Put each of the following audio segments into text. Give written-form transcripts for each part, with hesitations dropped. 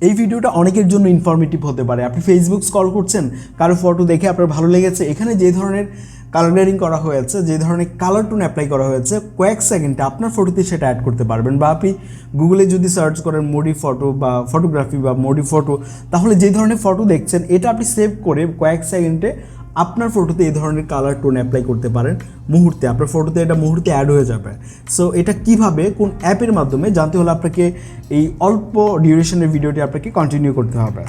এই ভিডিওটা অনেকের জন্য ইনফরমেটিভ হতে পারে। আপনি ফেসবুক স্ক্রল করছেন, কারো ফটো দেখে আপনার ভালো লেগেছে, এখানে যে ধরনের কালার গ্রেডিং করা হয়েছে, যে ধরনের কালার টোন অ্যাপ্লাই করা হয়েছে, কয়েক সেকেন্ডে আপনার ফটোতে সেটা অ্যাড করতে পারবেন। বা আপনি গুগলে যদি সার্চ করেন মোডি ফটো বা ফটোগ্রাফি বা মোডি ফটো, তাহলে যে ধরনের ফটো দেখছেন এটা আপনি সেভ করে কয়েক সেকেন্ডে আপনার ফটোতে এই ধরনের কালার টোন অ্যাপ্লাই করতে পারেন মুহূর্তে। আপনার ফটোতে এটা মুহূর্তে অ্যাড হয়ে যাবে। সো এটা কিভাবে, কোন অ্যাপের মাধ্যমে জানতে হলে আপনাকে এই অল্প ডিউরেশনের ভিডিওটি আপনাকে কন্টিনিউ করতে হবে।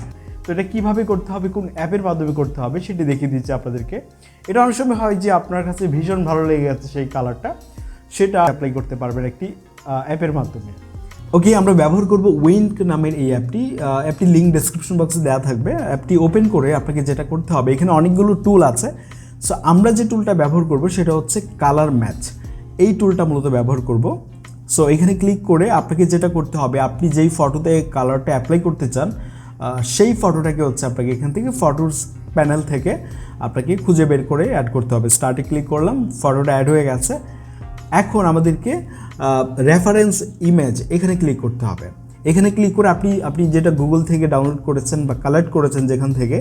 তো এটা কীভাবে করতে হবে, কোন অ্যাপের মাধ্যমে করতে হবে সেটি দেখিয়ে দিচ্ছি আপনাদেরকে। এটা অনেক সময় হয় যে আপনার কাছে ভীষণ ভালো লেগে গেছে সেই কালারটা, সেটা অ্যাপ্লাই করতে পারবেন একটি অ্যাপের মাধ্যমে। ওকে, আমরা ব্যবহার করব উইন্ক নামের এই অ্যাপটি লিঙ্ক ডেসক্রিপশন বক্সে দেওয়া থাকবে। অ্যাপটি ওপেন করে আপনাকে যেটা করতে হবে, এখানে অনেকগুলো টুল আছে। সো আমরা যে টুলটা ব্যবহার করব সেটা হচ্ছে কালার ম্যাচ। এই টুলটা মূলত ব্যবহার করব। সো এখানে ক্লিক করে আপনাকে যেটা করতে হবে, আপনি যেই ফটোতে কালারটা অ্যাপ্লাই করতে চান সেই ফটোটাকে হচ্ছে আপনাকে এখান থেকে ফটোস প্যানেল থেকে আপনাকে খুঁজে বের করে অ্যাড করতে হবে। স্টার্টে ক্লিক করলাম, ফটোটা অ্যাড হয়ে গেছে। এখন আমাদেরকে রেফারেন্স ইমেজ এখানে ক্লিক করতে হবে। এখানে ক্লিক করে আপনি যেটা গুগল থেকে ডাউনলোড করেছেন বা কালেক্ট করেছেন যেখান থেকে,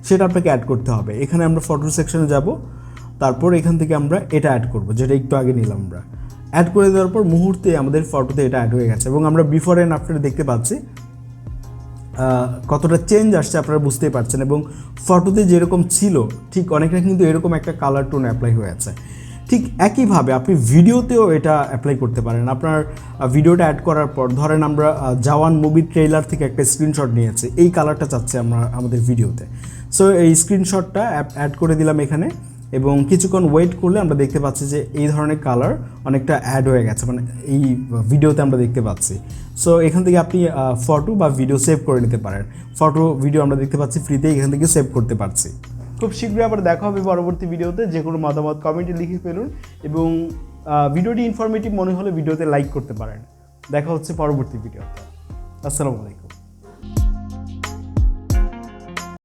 সেটা আপনাকে অ্যাড করতে হবে। এখানে আমরা ফটো সেকশনে যাব, তারপর এখান থেকে আমরা এটা অ্যাড করব, যেটা একটু আগে নিলাম। আমরা অ্যাড করে দেওয়ার পর মুহূর্তে আমাদের ফটোতে এটা অ্যাড হয়ে গেছে এবং আমরা বিফোর অ্যান্ড আফটার দেখতে পাচ্ছি কতটা চেঞ্জ আসছে আপনারা বুঝতেই পারছেন। এবং ফটোতে যেরকম ছিল ঠিক অনেকটা কিন্তু এরকম একটা কালার টোন অ্যাপ্লাই হয়ে আছে। ঠিক একইভাবে আপনি ভিডিওতেও এটা অ্যাপ্লাই করতে পারেন। আপনার ভিডিওটা অ্যাড করার পর ধরেন আমরা জওয়ান মুভির ট্রেলার থেকে একটা স্ক্রিনশট নিয়েছি, এই কালারটা চাচ্ছি আমরা আমাদের ভিডিওতে। সো এই স্ক্রিনশটটা অ্যাড করে দিলাম এখানে এবং কিছুক্ষণ ওয়েট করলে আমরা দেখতে পাচ্ছি যে এই ধরনের কালার অনেকটা অ্যাড হয়ে গেছে, মানে এই ভিডিওতে আমরা দেখতে পাচ্ছি। সো এখান থেকে আপনি ফটো বা ভিডিও সেভ করে নিতে পারেন। ফটো ভিডিও আমরা দেখতে পাচ্ছি ফ্রিতে, এখান থেকে সেভ করতে পারছি। খুব শীঘ্রই আবার দেখা হবে পরবর্তী ভিডিওতে। যে কোনো মতামত কমেন্টে লিখে ফেলুন এবং ভিডিওটি ইনফরমেটিভ মনে হলে ভিডিওতে লাইক করতে পারেন। দেখা হচ্ছে পরবর্তী ভিডিওতে। আসসালামু আলাইকুম।